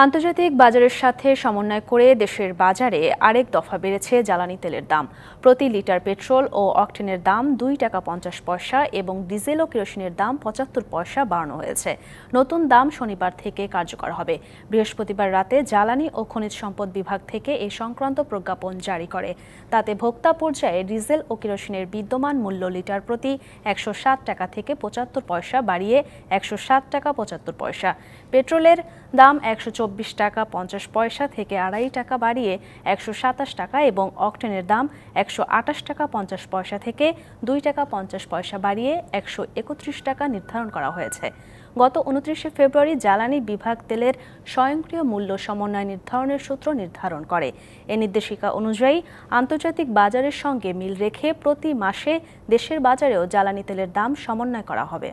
আন্তর্জাতিক বাজারের সাথে সমন্বয় করে দেশের বাজারে আরেক দফা বেড়েছে জ্বালানি তেলের দাম। প্রতি লিটার পেট্রোল ও অকটেনের দাম 2 টাকা 50 পয়সা এবং ডিজেল ও কেরোসিনের দাম 75 পয়সা বাড়ানো হয়েছে। নতুন দাম শনিবার থেকে কার্যকর হবে। বৃহস্পতিবার রাতে জ্বালানি ও খনিজ সম্পদ বিভাগ থেকে এই সংক্রান্ত প্রজ্ঞাপন জারি করে। তাতে ভোক্তা পর্যায়ে ডিজেল ও কেরোসিনের বিদ্যমান মূল্য লিটার প্রতি 107 টাকা থেকে 75 পয়সা বাড়িয়ে 107 টাকা 75 পয়সা। পেট্রোলের দাম 124 টাকা 50 পয়সা থেকে 2.5 টাকা বাড়িয়ে 127 টাকা এবং অকটেনের দাম 128 টাকা 50 পয়সা থেকে 2 টাকা 50 পয়সা বাড়িয়ে 131 টাকা নির্ধারণ করা হয়েছে। গত 29 ফেব্রুয়ারি জ্বালানি বিভাগ তেলের স্বয়ংক্রিয় মূল্য সমন্বয় নির্ধারণের সূত্র নির্ধারণ করে। এ নির্দেশিকা অনুযায়ী আন্তর্জাতিক বাজারের সঙ্গে মিল রেখে প্রতি মাসে দেশের বাজারেও জ্বালানি তেলের দাম সমন্বয় করা হবে।